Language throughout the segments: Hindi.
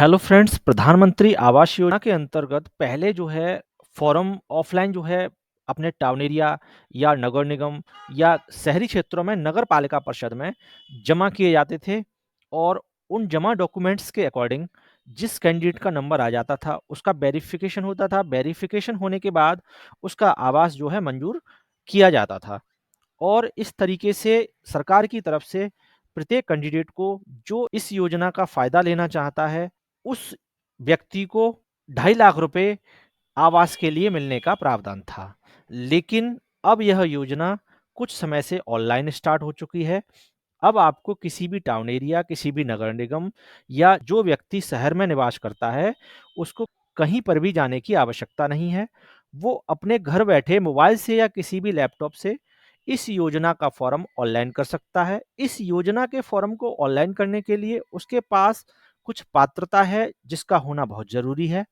हेलो फ्रेंड्स, प्रधानमंत्री आवास योजना के अंतर्गत पहले जो है फॉर्म ऑफलाइन जो है अपने टाउन एरिया या नगर निगम या शहरी क्षेत्रों में नगर पालिका परिषद में जमा किए जाते थे और उन जमा डॉक्यूमेंट्स के अकॉर्डिंग जिस कैंडिडेट का नंबर आ जाता था उसका वेरिफिकेशन होता था। वेरिफिकेशन होने के बाद उसका आवास जो है मंजूर किया जाता था और इस तरीके से सरकार की तरफ से प्रत्येक कैंडिडेट को जो इस योजना का फ़ायदा लेना चाहता है, उस व्यक्ति को 2.5 लाख रुपए आवास के लिए मिलने का प्रावधान था। लेकिन अब यह योजना कुछ समय से ऑनलाइन स्टार्ट हो चुकी है। अब आपको किसी भी टाउन एरिया, किसी भी नगर निगम या जो व्यक्ति शहर में निवास करता है, उसको कहीं पर भी जाने की आवश्यकता नहीं है। वो अपने घर बैठे मोबाइल से या किसी भी लैपटॉप से इस योजना का फॉर्म ऑनलाइन कर सकता है। इस योजना के फॉर्म को ऑनलाइन करने के लिए उसके पास कुछ पात्रता है, जिसका होना बहुत ज़रूरी है।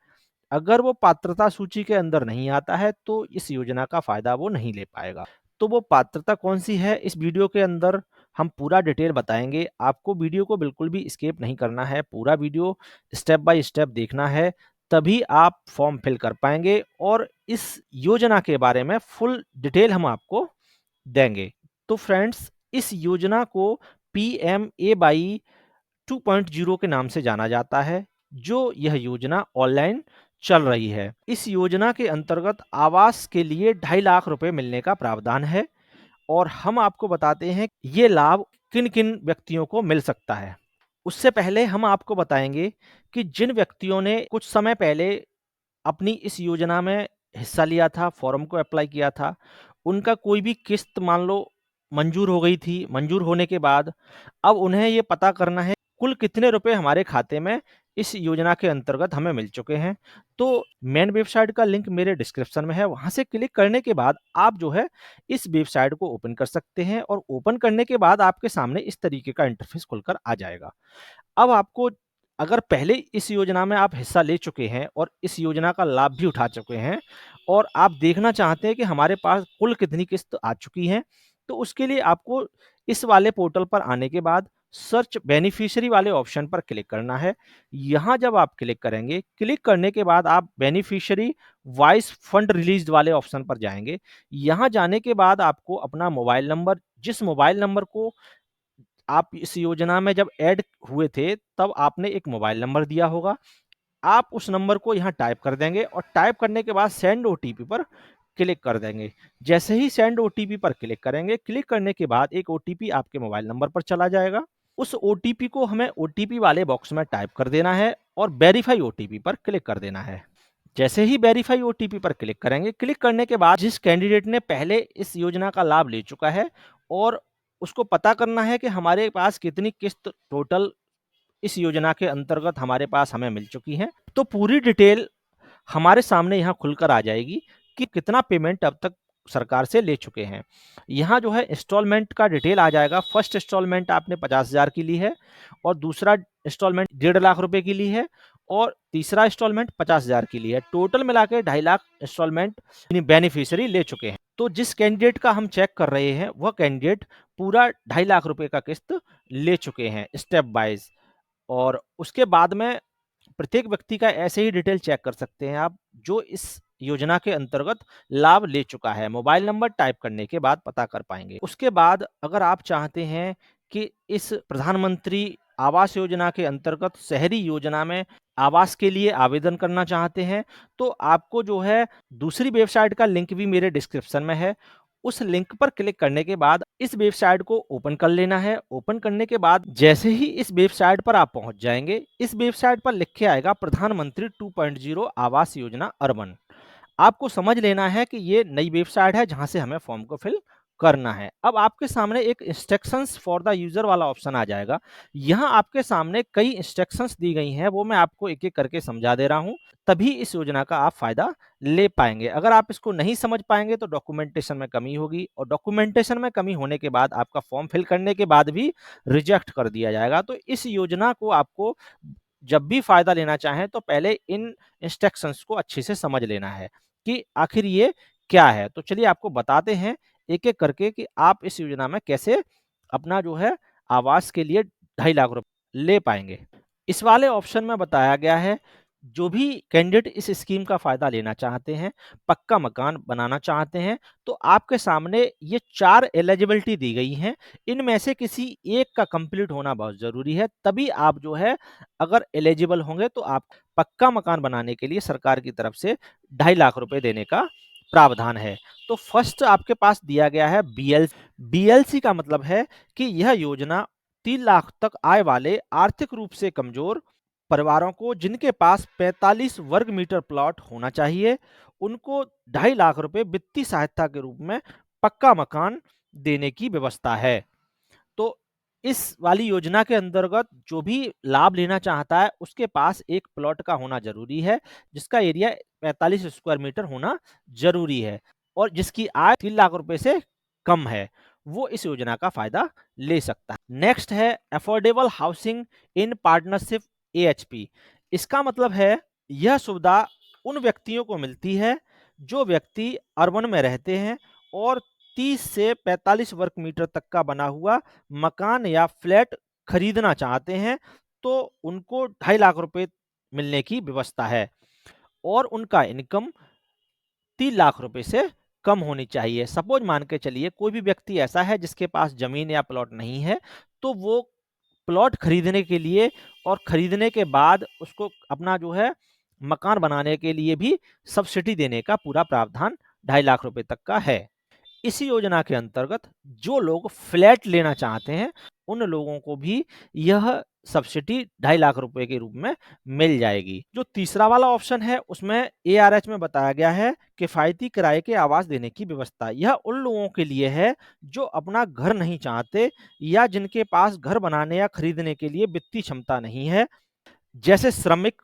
अगर वो पात्रता सूची के अंदर नहीं आता है, तो इस योजना का फ़ायदा वो नहीं ले पाएगा। तो वो पात्रता कौन-सी है, इस वीडियो के अंदर हम पूरा डिटेल बताएँगे। आपको वीडियो को बिल्कुल भी स्किप नहीं करना है, पूरा वीडियो स्टेप बाय स्टेप देखना है, तभी आप फॉर्म फिल कर पाएँगे और इस योजना के बारे में फुल डिटेल हम आपको देंगे। तो फ्रेंड्स, इस योजना को पीएमएवाई 2.0 के नाम से जाना जाता है, जो यह योजना ऑनलाइन चल रही है। इस योजना के अंतर्गत आवास के लिए 2.5 लाख रुपए मिलने का प्रावधान है और हम आपको बताते हैं ये लाभ किन-किन व्यक्तियों को मिल सकता है। उससे पहले हम आपको बताएँगे कि जिन व्यक्तियों ने कुछ समय पहले अपनी इस योजना में हिस्सा लिया था, फॉर्म को अप्लाई किया था, उनका कोई भी किस्त मान लो मंजूर हो गई थी, मंजूर होने के बाद अब उन्हें ये पता करना है कुल कितने रुपए हमारे खाते में इस योजना के अंतर्गत हमें मिल चुके हैं। तो मेन वेबसाइट का लिंक मेरे डिस्क्रिप्शन में है, वहाँ से क्लिक करने के बाद आप जो है इस वेबसाइट को ओपन कर सकते हैं और ओपन करने के बाद आपके सामने इस तरीके का इंटरफेस खुलकर आ जाएगा। अब आपको अगर पहले इस योजना में आप हिस्सा ले चुके हैं और इस योजना का लाभ भी उठा चुके हैं और आप देखना चाहते हैं कि हमारे पास कुल कितनी किस्त आ चुकी है, तो उसके लिए आपको इस वाले पोर्टल पर आने के बाद सर्च बेनिफिशियरी वाले ऑप्शन पर क्लिक करना है। यहाँ जब आप क्लिक करेंगे, क्लिक करने के बाद आप बेनिफिशियरी वॉइस फंड रिलीज़्ड वाले ऑप्शन पर जाएँगे। यहाँ जाने के बाद आपको अपना मोबाइल नंबर, जिस मोबाइल नंबर को आप इस योजना में जब ऐड हुए थे, तब आपने एक मोबाइल नंबर दिया होगा। आप उस नंबर को यहाँ टाइप कर देंगे और टाइप करने के बाद सेंड ओटीपी पर क्लिक कर देंगे। जैसे ही सेंड ओटीपी पर क्लिक करेंगे, क्लिक करने के बाद एक ओटीपी आपके मोबाइल नंबर पर चला जाएगा। उस ओटीपी को हमें ओटीपी वाले बॉक्स में टाइप कर देना है और वेरीफाई ओटीपी पर क्लिक कर देना है। जैसे ही वेरीफाई ओटीपी पर क्लिक करेंगे, क्लिक करने के बाद जिस कैंडिडेट ने पहले इस योजना का लाभ ले चुका है और उसको पता करना है कि हमारे पास कितनी किस्त टोटल इस योजना के अंतर्गत हमारे पास हमें मिल चुकी हैं, तो पूरी डिटेल हमारे सामने यहाँ खुलकर आ जाएगी कि कितना पेमेंट अब तक सरकार से ले चुके हैं। यहाँ जो है इंस्टॉलमेंट का डिटेल आ जाएगा। फर्स्ट इंस्टॉलमेंट आपने 50,000 की ली है और दूसरा इंस्टॉलमेंट 1.5 लाख रुपए की ली है और तीसरा इंस्टॉलमेंट 50,000 की ली है। टोटल मिला के 2.5 लाख इंस्टॉलमेंट बेनिफिशियरी ले चुके हैं। तो जिस कैंडिडेट का हम चेक कर रहे हैं, वह कैंडिडेट पूरा 2.5 लाख रुपए का किस्त ले चुके हैं स्टेप वाइज़। और उसके बाद में प्रत्येक व्यक्ति का ऐसे ही डिटेल चेक कर सकते हैं आप, जो इस योजना के अंतर्गत लाभ ले चुका है। मोबाइल नंबर टाइप करने के बाद पता कर पाएँगे। उसके बाद अगर आप चाहते हैं कि इस प्रधानमंत्री आवास योजना के अंतर्गत शहरी योजना में आवास के लिए आवेदन करना चाहते हैं, तो आपको जो है दूसरी वेबसाइट का लिंक भी मेरे डिस्क्रिप्शन में है। उस लिंक पर क्लिक करने के बाद इस वेबसाइट को ओपन कर लेना है। ओपन करने के बाद जैसे ही इस वेबसाइट पर आप पहुंच जाएंगे, इस वेबसाइट पर लिख के आएगा प्रधानमंत्री 2.0 आवास योजना अर्बन। आपको समझ लेना है कि ये नई वेबसाइट है जहां से हमें फॉर्म को फिल करना है। अब आपके सामने एक इंस्ट्रक्शंस फॉर द यूजर वाला ऑप्शन आ जाएगा। यहाँ आपके सामने कई इंस्ट्रक्शंस दी गई हैं, वो मैं आपको एक-एक करके समझा दे रहा हूँ, तभी इस योजना का आप फायदा ले पाएंगे। अगर आप इसको नहीं समझ पाएंगे तो डॉक्यूमेंटेशन में कमी होगी और डॉक्यूमेंटेशन में कमी होने के बाद आपका फॉर्म फिल करने के बाद भी रिजेक्ट कर दिया जाएगा। तो इस योजना को आपको जब भी फायदा लेना चाहें तो पहले इन इंस्ट्रक्शंस को अच्छे से समझ लेना है कि आखिर ये क्या है। तो चलिए आपको बताते हैं एक-एक करके कि आप इस योजना में कैसे अपना जो है आवास के लिए 2.5 लाख रुपए ले पाएँगे। इस वाले ऑप्शन में बताया गया है, जो भी कैंडिडेट इस स्कीम का फ़ायदा लेना चाहते हैं, पक्का मकान बनाना चाहते हैं, तो आपके सामने ये 4 एलिजिबिलिटी दी गई हैं। इनमें से किसी एक का कंप्लीट होना बहुत ज़रूरी है, तभी आप जो है अगर एलिजिबल होंगे तो आप पक्का मकान बनाने के लिए सरकार की तरफ से 2.5 लाख रुपए देने का प्रावधान है। तो फर्स्ट आपके पास दिया गया है बीएलसी का मतलब है कि यह योजना 3 लाख तक आय वाले आर्थिक रूप से कमजोर परिवारों को, जिनके पास 45 वर्ग मीटर प्लॉट होना चाहिए, उनको 2.5 लाख रुपए वित्तीय सहायता के रूप में पक्का मकान देने की व्यवस्था है। तो इस वाली योजना के अंतर्गत जो भी लाभ लेना चाहता है, उसके पास एक प्लॉट का होना जरूरी है, जिसका एरिया 45 स्क्वायर मीटर होना जरूरी है, और जिसकी आय 3 लाख रुपए से कम है, वो इस योजना का फायदा ले सकता है। नेक्स्ट है affordable housing in partnership AHP. इसका मतलब है यह सुविधा उन व्यक्तियों को मिलती है जो व्यक्ति अर्बन में रहते हैं और 30 से 45 वर्ग मीटर तक का बना हुआ मकान या फ्लैट खरीदना चाहते हैं, तो उनको 2.5 लाख रुपए मिलने की व्यवस्था है, और उनका इनकम 3 लाख रुपए से कम होनी चाहिए। सपोज मान के चलिए कोई भी व्यक्ति ऐसा है जिसके पास जमीन या प्लॉट नहीं है, तो वो प्लॉट खरीदने के लिए और खरीदने के बाद उसको अपना जो है मकान बनाने के लिए भी सब्सिडी देने का पूरा प्रावधान 2.5 लाख रुपए तक का है। इस योजना के अंतर्गत जो लोग फ्लैट लेना चाहते हैं, उन लोगों को भी यह सब्सिडी 2.5 लाख रुपए के रूप में मिल जाएगी। जो तीसरा वाला ऑप्शन है, उसमें एआरएच में बताया गया है किफायती किराए के आवास देने की व्यवस्था। यह उन लोगों के लिए है जो अपना घर नहीं चाहते या जिनके पास घर बनाने या खरीदने के लिए वित्तीय क्षमता नहीं है, जैसे श्रमिक,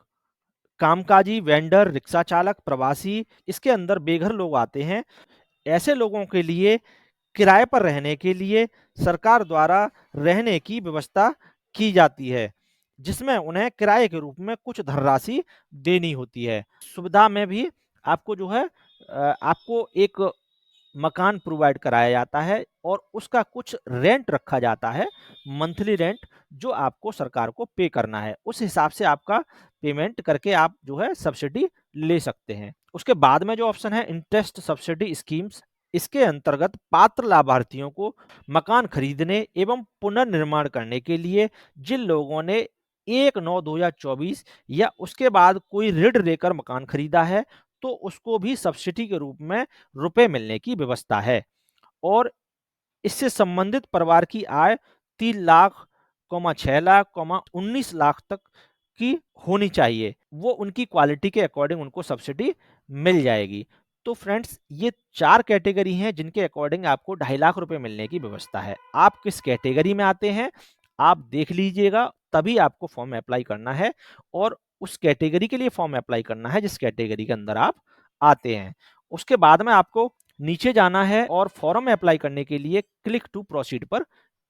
कामकाजी, वेंडर, रिक्शा चालक, प्रवासी, इसके अंदर बेघर लोग आते हैं। ऐसे लोगों के लिए किराए पर रहने के लिए सरकार द्वारा रहने की व्यवस्था की जाती है, जिसमें उन्हें किराए के रूप में कुछ धनराशि देनी होती है। सुविधा में भी आपको जो है आपको एक मकान प्रोवाइड कराया जाता है और उसका कुछ रेंट रखा जाता है, मंथली रेंट, जो आपको सरकार को पे करना है। उस हिसाब से आपका पेमेंट करके आप जो है सब्सिडी ले सकते हैं। उसके बाद में जो ऑप्शन है इंटरेस्ट सब्सिडी स्कीम्स, इसके अंतर्गत पात्र लाभार्थियों को मकान खरीदने एवं पुनर्निर्माण करने के लिए जिन लोगों ने 1/9/2024 या उसके बाद कोई ऋण लेकर मकान खरीदा है, तो उसको भी सब्सिडी के रूप में रुपए मिलने की व्यवस्था है, और इससे संबंधित परिवार की आय 3 लाख, 6 लाख, 19 लाख तक की होनी चाहिए। वो उनकी क्वालिटी के अकॉर्डिंग उनको सब्सिडी मिल जाएगी। तो फ्रेंड्स, ये 4 कैटेगरी हैं जिनके अकॉर्डिंग आपको 2.5 लाख रुपए मिलने की व्यवस्था है। आप किस कैटेगरी में आते हैं, आप देख लीजिएगा, तभी आपको फॉर्म अप्लाई करना है, और उस कैटेगरी के लिए फॉर्म अप्लाई करना है जिस कैटेगरी के अंदर आप आते हैं। उसके बाद में आपको नीचे जाना है और फॉर्म अप्लाई करने के लिए क्लिक टू प्रोसीड पर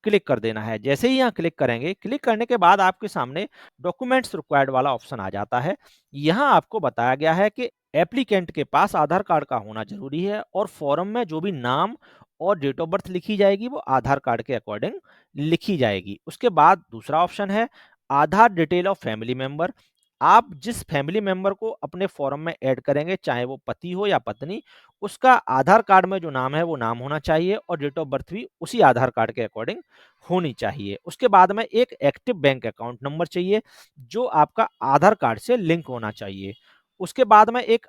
क्लिक कर देना है। जैसे ही यहाँ क्लिक करेंगे, क्लिक करने के बाद आपके सामने डॉक्यूमेंट्स रिक्वायर्ड वाला ऑप्शन आ जाता है। यहाँ आपको बताया गया है कि एप्लीकेंट के पास आधार कार्ड का होना जरूरी है, और फॉर्म में जो भी नाम और डेट ऑफ बर्थ लिखी जाएगी वो आधार कार्ड के अकॉर्डिंग लिखी जाएगी। उसके बाद दूसरा ऑप्शन है आधार डिटेल ऑफ फैमिली मेंबर। आप जिस फैमिली मेंबर को अपने फॉर्म में ऐड करेंगे, चाहे वो पति हो या पत्नी, उसका आधार कार्ड में जो नाम है वो नाम होना चाहिए, और डेट ऑफ बर्थ भी उसी आधार कार्ड के अकॉर्डिंग होनी चाहिए। उसके बाद में एक एक्टिव बैंक अकाउंट नंबर चाहिए जो आपका आधार कार्ड से लिंक होना चाहिए। उसके बाद में एक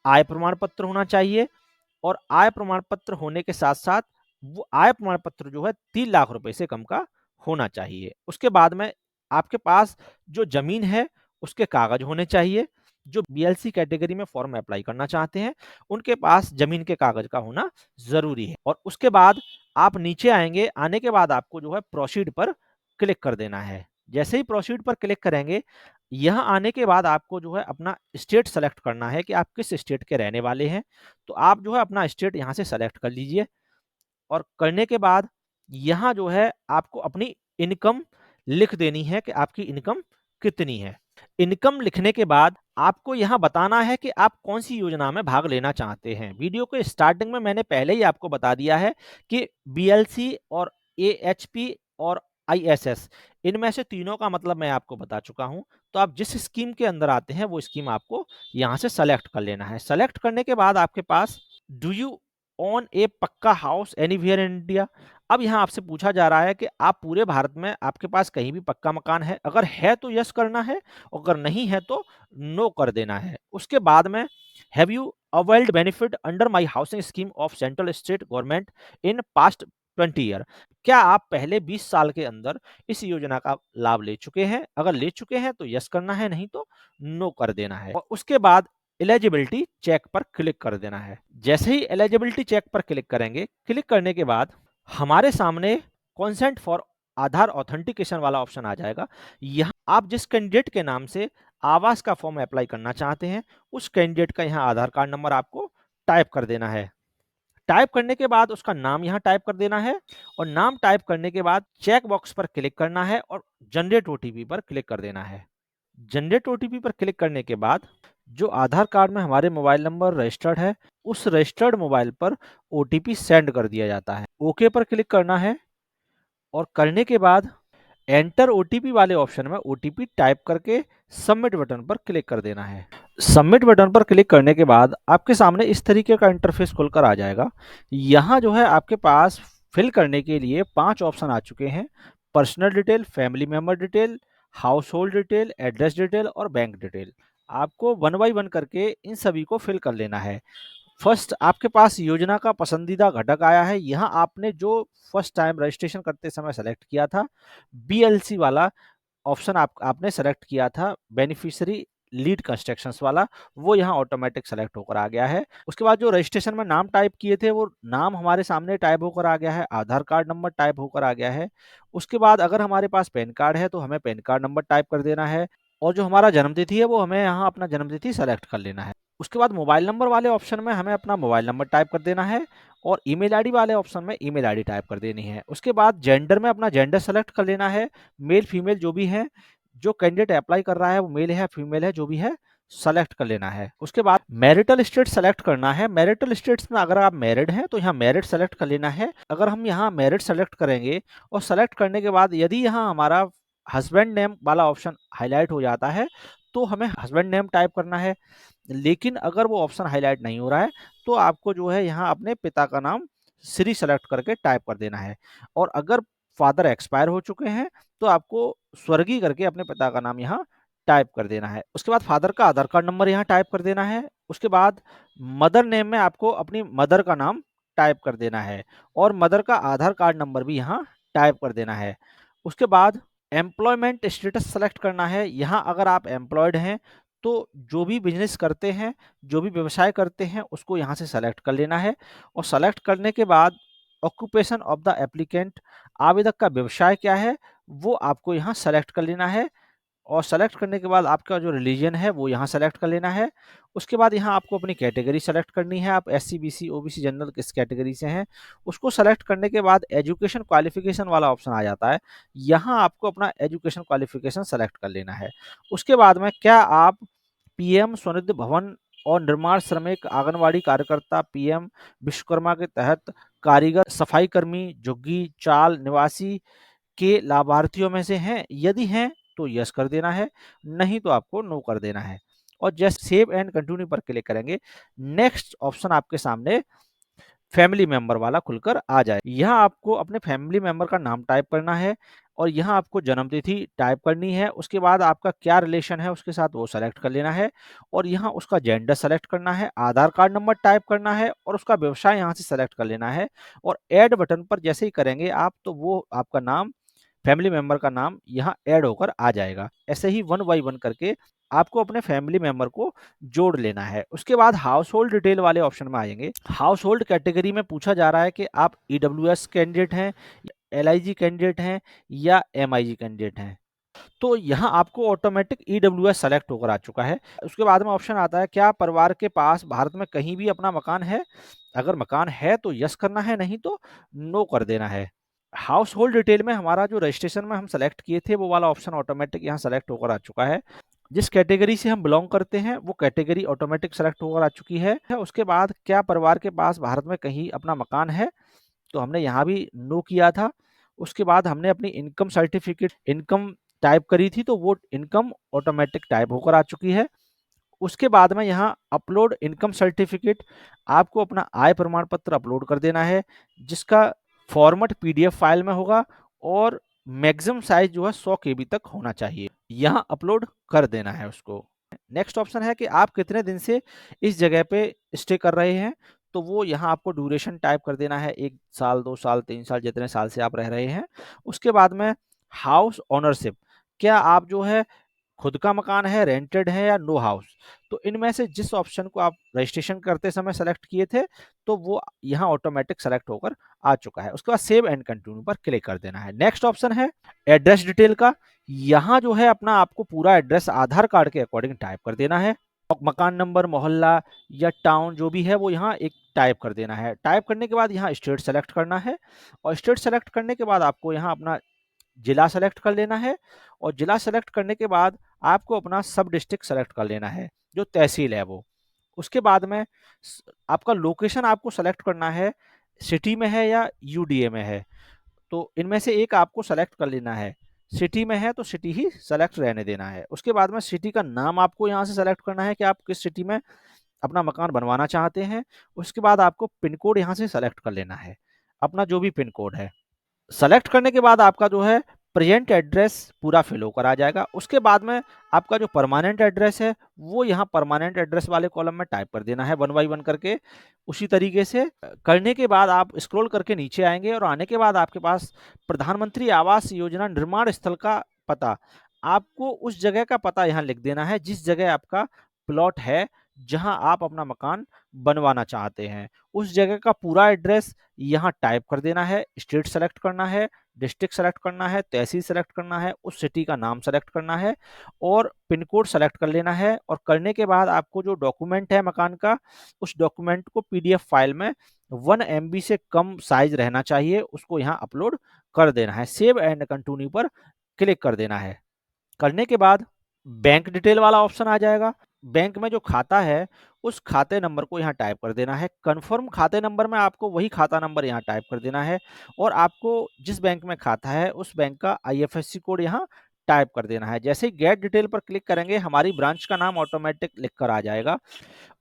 आय प्रमाण पत्र होना चाहिए, और आय प्रमाण पत्र होने के साथ साथ वो आय प्रमाण पत्र जो है 3 लाख रुपए से कम का होना चाहिए। उसके बाद में आपके पास जो जमीन है उसके कागज होने चाहिए। जो बीएलसी कैटेगरी में फॉर्म अप्लाई करना चाहते हैं, उनके पास जमीन के कागज का होना जरूरी है। और उसके बाद आप नीचे आएंगे, आने के बाद आपको जो है प्रोसीड पर क्लिक कर देना है। जैसे ही प्रोसीड पर क्लिक करेंगे, यहाँ आने के बाद आपको जो है अपना स्टेट सेलेक्ट करना है कि आप किस स्टेट के रहने वाले हैं। तो आप जो है अपना स्टेट यहाँ से सेलेक्ट कर लीजिए, और करने के बाद यहाँ जो है आपको अपनी इनकम लिख देनी है कि आपकी इनकम कितनी है। इनकम लिखने के बाद आपको यहाँ बताना है कि आप कौन सी योजना में भाग लेना चाहते हैं। वीडियो के स्टार्टिंग में मैंने पहले ही आपको बता दिया है कि बीएलसी और एएचपी और आईएसएस, इनमें से तीनों का मतलब मैं आपको बता चुका हूँ। तो आप जिस स्कीम के अंदर आते हैं वो स्कीम आपको यहाँ से सेलेक्ट कर लेना है। सेलेक्ट करने के बाद आपके पास डू यू ओन ए पक्का हाउस एनीवेयर इन इंडिया? अब यहाँ आपसे पूछा जा रहा है कि आप पूरे भारत में आपके पास कहीं भी पक्का मकान है? अगर है तो यस करना है, और अगर नहीं है तो नो कर देना है। उसके बाद में have you availed benefit under my housing scheme of central state government in past 20 year? क्या आप पहले 20 साल के अंदर इस योजना का लाभ ले चुके हैं? अगर ले चुके हैं तो यस करना है, नहीं तो नो कर देना है। और उसके बाद एलिजिबिलिटी चेक पर क्लिक कर देना है। जैसे ही एलिजिबिलिटी चेक पर क्लिक करेंगे, क्लिक करने के बाद हमारे सामने कंसेंट फॉर आधार ऑथेंटिकेशन वाला ऑप्शन आ जाएगा। यहाँ आप जिस कैंडिडेट के नाम से आवास का फॉर्म अप्लाई करना चाहते हैं, उस कैंडिडेट का यहाँ आधार कार्ड नंबर आपको टाइप कर देना है। टाइप करने के बाद उसका नाम यहाँ टाइप कर देना है, और नाम टाइप करने के बाद चेक बॉक्स पर क्लिक करना है और जनरेट ओटीपी पर क्लिक कर देना है। जनरेट ओटीपी पर क्लिक करने के बाद जो आधार कार्ड में हमारे मोबाइल नंबर रजिस्टर्ड है, उस रजिस्टर्ड मोबाइल पर ओटीपी सेंड कर दिया जाता है। ओके पर क्लिक करना है, और करने के बाद एंटर ओटीपी वाले ऑप्शन में ओटीपी टाइप करके सबमिट बटन पर क्लिक कर देना है। सबमिट बटन पर क्लिक करने के बाद आपके सामने इस तरीके का इंटरफेस खुलकर आ जाएगा। यहाँ जो है आपके पास फिल करने के लिए 5 ऑप्शन आ चुके हैं: personal detail, family member detail, house hold detail, address detail और बैंक डिटेल। आपको वन बाई वन करके इन सभी को फिल कर लेना है। फर्स्ट आपके पास योजना का पसंदीदा घटक आया है। यहाँ आपने जो फर्स्ट टाइम रजिस्ट्रेशन करते समय सेलेक्ट किया था, बीएलसी वाला ऑप्शन आपने सेलेक्ट किया था, बेनिफिशियरी लीड कंस्ट्रक्शंस वाला, वो यहाँ ऑटोमेटिक सेलेक्ट होकर आ गया है। उसके बाद जो रजिस्ट्रेशन में नाम टाइप किए थे, वो नाम हमारे सामने टाइप होकर आ गया है, आधार कार्ड नंबर टाइप होकर आ गया है। उसके बाद अगर हमारे पास पैन कार्ड है तो हमें पैन कार्ड नंबर टाइप कर देना है, और जो हमारा जन्मतिथि है वो हमें यहाँ अपना जन्मतिथि सेलेक्ट कर लेना है। उसके बाद मोबाइल नंबर वाले ऑप्शन में हमें अपना मोबाइल नंबर टाइप कर देना है, और ईमेल आईडी वाले ऑप्शन में ईमेल आईडी टाइप कर देनी है। उसके बाद जेंडर में अपना जेंडर सेलेक्ट कर लेना है, मेल फीमेल जो भी है। जो कैंडिडेट अप्लाई कर रहा है वो मेल है फीमेल है, जो भी है सेलेक्ट कर लेना है। उसके बाद मैरिटल स्टेट सेलेक्ट करना है। मैरिटल स्टेट्स में अगर आप मैरिड हैं तो यहाँ मैरिड सेलेक्ट कर लेना है। अगर हम यहाँ मैरिड सेलेक्ट करेंगे, और सेलेक्ट करने के बाद यदि यहाँ हमारा हस्बैंड नेम वाला ऑप्शन हाईलाइट हो जाता है, तो हमें हस्बैंड नेम टाइप करना है। लेकिन अगर वो ऑप्शन हाईलाइट नहीं हो रहा है, तो आपको जो है यहाँ अपने पिता का नाम श्री सेलेक्ट करके टाइप कर देना है। और अगर फादर एक्सपायर हो चुके हैं तो आपको स्वर्गीय करके अपने पिता का नाम यहाँ टाइप कर देना है। उसके बाद फादर का आधार कार्ड नंबर यहाँ टाइप कर देना है। उसके बाद मदर नेम में आपको अपनी मदर का नाम टाइप कर देना है, और मदर का आधार कार्ड नंबर भी यहाँ टाइप कर देना है। उसके बाद एम्प्लॉयमेंट स्टेटस सेलेक्ट करना है। यहाँ अगर आप एम्प्लॉयड हैं तो जो भी बिजनेस करते हैं, जो भी व्यवसाय करते हैं, उसको यहाँ से सेलेक्ट कर लेना है। और सेलेक्ट करने के बाद ऑक्यूपेशन ऑफ द एप्लीकेंट, आवेदक का व्यवसाय क्या है, वो आपको यहाँ सेलेक्ट कर लेना है। और सेलेक्ट करने के बाद आपका जो रिलीजन है वो यहाँ सेलेक्ट कर लेना है। उसके बाद यहाँ आपको अपनी कैटेगरी सेलेक्ट करनी है, आप एससी बीसी ओबीसी जनरल किस कैटेगरी से हैं, उसको सेलेक्ट करने के बाद एजुकेशन क्वालिफिकेशन वाला ऑप्शन आ जाता है। यहाँ आपको अपना एजुकेशन क्वालिफिकेशन सेलेक्ट कर लेना है। उसके बाद में क्या आप पीएम स्वनिधि भवन और निर्माण श्रमिक, आंगनवाड़ी कार्यकर्ता, पीएम विश्वकर्मा के तहत कारीगर, सफाई कर्मी, झुग्गी चाल निवासी के लाभार्थियों में से हैं? यदि हैं तो यस कर देना है, नहीं तो आपको नो कर देना है। और जस्ट सेव एंड कंटिन्यू पर क्लिक करेंगे, नेक्स्ट ऑप्शन आपके सामने फैमिली मेंबर वाला खुलकर आ जाए। यहाँ आपको अपने फैमिली मेंबर का नाम टाइप करना है, और यहाँ आपको जन्मतिथि टाइप करनी है। उसके बाद आपका क्या रिलेशन है उसके साथ वो सेलेक्ट कर लेना है, और यहाँ उसका जेंडर सेलेक्ट करना है, आधार कार्ड नंबर टाइप करना है, और उसका व्यवसाय यहाँ से सेलेक्ट कर लेना है। और ऐड बटन पर जैसे ही करेंगे आप, तो वो आपका नाम, फैमिली मेंबर का नाम यहाँ ऐड होकर आ जाएगा। ऐसे ही वन बाई वन करके आपको अपने फैमिली मेंबर को जोड़ लेना है। उसके बाद हाउस होल्ड डिटेल वाले ऑप्शन में आएंगे। हाउस होल्ड कैटेगरी में पूछा जा रहा है कि आप ईडब्ल्यूएस कैंडिडेट हैं, एलआईजी कैंडिडेट हैं, या एमआईजी कैंडिडेट हैं। तो यहाँ आपको ऑटोमेटिक ईडब्ल्यूएस सेलेक्ट होकर आ चुका है। उसके बाद में ऑप्शन आता है, क्या परिवार के पास भारत में कहीं भी अपना मकान है? अगर मकान है तो यस करना है, नहीं तो नो कर देना है। हाउस होल्ड डिटेल में हमारा जो रजिस्ट्रेशन में हम सेलेक्ट किए थे वो वाला ऑप्शन ऑटोमेटिक यहाँ सेलेक्ट होकर आ चुका है। जिस कैटेगरी से हम बिलोंग करते हैं वो कैटेगरी ऑटोमेटिक सेलेक्ट होकर आ चुकी है। उसके बाद क्या परिवार के पास भारत में कहीं अपना मकान है, तो हमने यहाँ भी नो किया था। उसके बाद हमने अपनी इनकम सर्टिफिकेट इनकम टाइप करी थी, तो वो इनकम ऑटोमेटिक टाइप होकर आ चुकी है। उसके बाद में यहाँ अपलोड इनकम सर्टिफिकेट, आपको अपना आय प्रमाण पत्र अपलोड कर देना है, जिसका फॉर्मेट पीडीएफ फाइल में होगा और मैक्सिमम साइज जो है 100 केबी तक होना चाहिए। यहाँ अपलोड कर देना है उसको। नेक्स्ट ऑप्शन है कि आप कितने दिन से इस जगह पे स्टे कर रहे हैं, तो वो यहाँ आपको ड्यूरेशन टाइप कर देना है, 1 साल, 2 साल, 3 साल, जितने साल से आप रह रहे हैं। उसके बाद में हाउस ओनरशिप, क्या आप जो है खुद का मकान है, रेंटेड है या नो हाउस? तो इनमें से जिस ऑप्शन को आप रजिस्ट्रेशन करते समय सेलेक्ट किए थे, तो वो यहाँ ऑटोमेटिक सेलेक्ट होकर आ चुका है। उसके बाद सेव एंड कंटिन्यू पर क्लिक कर देना है। नेक्स्ट ऑप्शन है एड्रेस डिटेल का। यहाँ जो है अपना आपको पूरा एड्रेस आधार कार्ड के अकॉर्डिंग टाइप कर देना है। मकान नंबर, मोहल्ला या टाउन जो भी है वो यहाँ एक टाइप कर देना है। टाइप करने के बाद यहाँ स्टेट सेलेक्ट करना है और स्टेट सेलेक्ट करने के बाद आपको यहाँ अपना जिला सेलेक्ट कर लेना है और जिला सेलेक्ट करने के बाद आपको अपना सब डिस्ट्रिक्ट सेलेक्ट कर लेना है, जो तहसील है वो। उसके बाद में आपका लोकेशन आपको सेलेक्ट करना है, सिटी में है या यूडीए में है। तो इनमें से एक आपको सेलेक्ट कर लेना है। सिटी में है तो सिटी ही सेलेक्ट रहने देना है। उसके बाद में सिटी का नाम आपको यहाँ से सेलेक्ट करना है कि आप किस सिटी में अपना मकान बनवाना चाहते हैं। उसके बाद आपको पिन कोड यहाँ से सेलेक्ट कर लेना है, अपना जो भी पिन कोड है। सेलेक्ट करने के बाद आपका जो है प्रेजेंट एड्रेस पूरा फिल होकर आ जाएगा। उसके बाद में आपका जो परमानेंट एड्रेस है वो यहाँ परमानेंट एड्रेस वाले कॉलम में टाइप कर देना है 1 बाई 1 करके। उसी तरीके से करने के बाद आप स्क्रॉल करके नीचे आएंगे और आने के बाद आपके पास प्रधानमंत्री आवास योजना निर्माण स्थल का पता, आपको उस जगह का पता यहाँ लिख देना है जिस जगह आपका प्लॉट है, जहां आप अपना मकान बनवाना चाहते हैं। उस जगह का पूरा एड्रेस यहाँ टाइप कर देना है, स्टेट सेलेक्ट करना है, डिस्ट्रिक्ट सेलेक्ट करना है, तहसील सेलेक्ट करना है, उस सिटी का नाम सेलेक्ट करना है और पिन कोड सेलेक्ट कर लेना है। और करने के बाद आपको जो डॉक्यूमेंट है मकान का, उस डॉक्यूमेंट को पीडीएफ फाइल में 1 MB से कम साइज रहना चाहिए, उसको यहाँ अपलोड कर देना है। सेव एंड कंटिन्यू पर क्लिक कर देना है। करने के बाद बैंक डिटेल वाला ऑप्शन आ जाएगा। बैंक में जो खाता है उस खाते नंबर को यहाँ टाइप कर देना है। कंफर्म खाते नंबर में आपको वही खाता नंबर यहाँ टाइप कर देना है और आपको जिस बैंक में खाता है उस बैंक का आईएफएससी कोड यहाँ टाइप कर देना है। जैसे ही गेट डिटेल पर क्लिक करेंगे हमारी ब्रांच का नाम ऑटोमेटिक लिख कर आ जाएगा।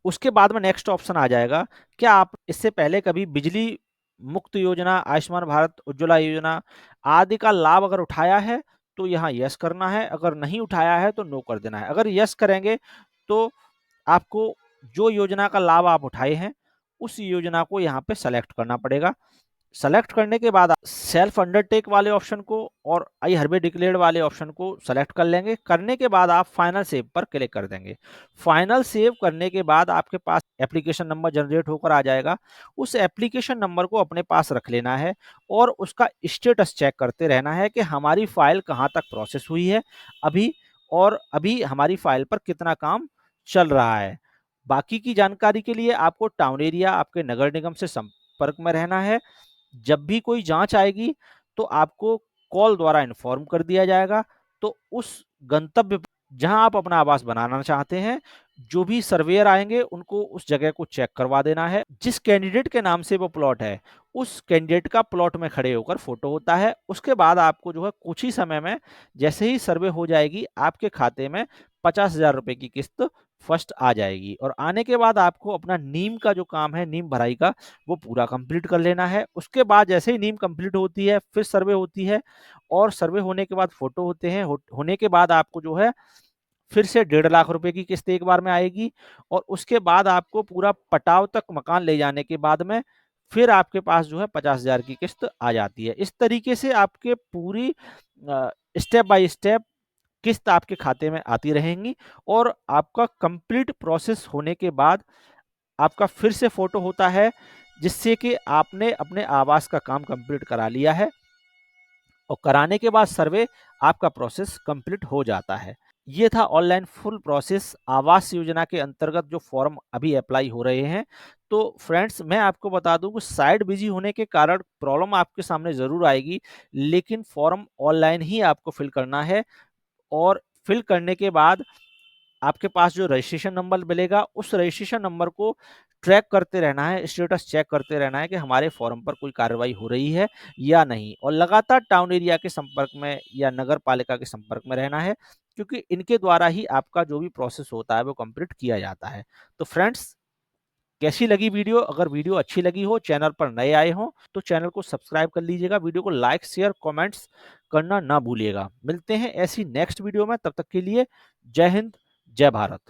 उसके बाद में नेक्स्ट ऑप्शन आ जाएगा, क्या आप इससे पहले कभी बिजली मुक्त योजना, आयुष्मान भारत, उज्ज्वला योजना आदि का लाभ अगर उठाया है तो यहाँ यस करना है, अगर नहीं उठाया है तो नो कर देना है। अगर यस करेंगे तो आपको जो योजना का लाभ आप उठाए हैं उस योजना को यहाँ पे सेलेक्ट करना पड़ेगा। सेलेक्ट करने के बाद सेल्फ अंडरटेक वाले ऑप्शन को और आई हरबे डिक्लेयर्ड वाले ऑप्शन को सेलेक्ट कर लेंगे। करने के बाद आप फाइनल सेव पर क्लिक कर देंगे। फाइनल सेव करने के बाद आपके पास एप्लीकेशन नंबर जनरेट होकर आ जाएगा। उस एप्लीकेशन नंबर को अपने पास रख लेना है और उसका स्टेटस चेक करते रहना है कि हमारी फाइल कहाँ तक प्रोसेस हुई है अभी, और अभी हमारी फाइल पर कितना काम चल रहा है। बाकी की जानकारी के लिए आपको टाउन एरिया आपके नगर निगम से संपर्क में रहना है। जब भी कोई जांच आएगी तो आपको कॉल द्वारा इन्फॉर्म कर दिया जाएगा। तो उस गंतव्य जहां आप अपना आवास बनाना चाहते हैं, जो भी सर्वेयर आएंगे उनको उस जगह को चेक करवा देना है। जिस कैंडिडेट के नाम से वो प्लॉट है उस कैंडिडेट का प्लॉट में खड़े होकर फोटो होता है। उसके बाद आपको जो है कुछ ही समय में जैसे ही सर्वे हो जाएगी आपके खाते में 50,000 रुपए की किस्त फर्स्ट आ जाएगी और आने के बाद आपको अपना नीम का जो काम है, नीम भराई का, वो पूरा कंप्लीट कर लेना है। उसके बाद जैसे ही नीम कंप्लीट होती है फिर सर्वे होती है और सर्वे होने के बाद फोटो होते हैं। होने के बाद आपको जो है फिर से 1.5 लाख रुपए की किस्त एक बार में आएगी और उसके बाद आपको पूरा पटाव तक मकान ले जाने के बाद में फिर आपके पास जो है 50,000 की किस्त आ जाती है। इस तरीके से आपके पूरी स्टेप बाय स्टेप किस्त आपके खाते में आती रहेंगी और आपका कंप्लीट प्रोसेस होने के बाद आपका फिर से फोटो होता है, जिससे कि आपने अपने आवास का काम कंप्लीट करा लिया है और कराने के बाद सर्वे आपका प्रोसेस कंप्लीट हो जाता है। ये था online full process Awas Yojana के अंतर्गत जो फॉर्म अभी अप्लाई हो रहे हैं। तो फ्रेंड्स मैं आपको बता दूं कि साइट बिजी होने के कारण प्रॉब्लम आपके सामने ज़रूर आएगी, लेकिन फॉर्म ऑनलाइन ही आपको फिल करना है और फिल करने के बाद आपके पास जो रजिस्ट्रेशन नंबर मिलेगा उस रजिस्ट्रेशन नंबर को ट्रैक करते रहना है, स्टेटस चेक करते रहना है कि हमारे फॉर्म पर कोई कार्रवाई हो रही है या नहीं, और लगातार टाउन एरिया के संपर्क में या नगर पालिका के संपर्क में रहना है, क्योंकि इनके द्वारा ही आपका जो भी प्रोसेस होता है वो कंप्लीट किया जाता है। तो फ्रेंड्स, कैसी लगी वीडियो? अगर वीडियो अच्छी लगी हो, चैनल पर नए आए हो, तो चैनल को सब्सक्राइब कर लीजिएगा, वीडियो को लाइक शेयर कमेंट्स करना ना भूलिएगा। मिलते हैं ऐसी नेक्स्ट वीडियो में, तब तक के लिए जय हिंद, जय भारत।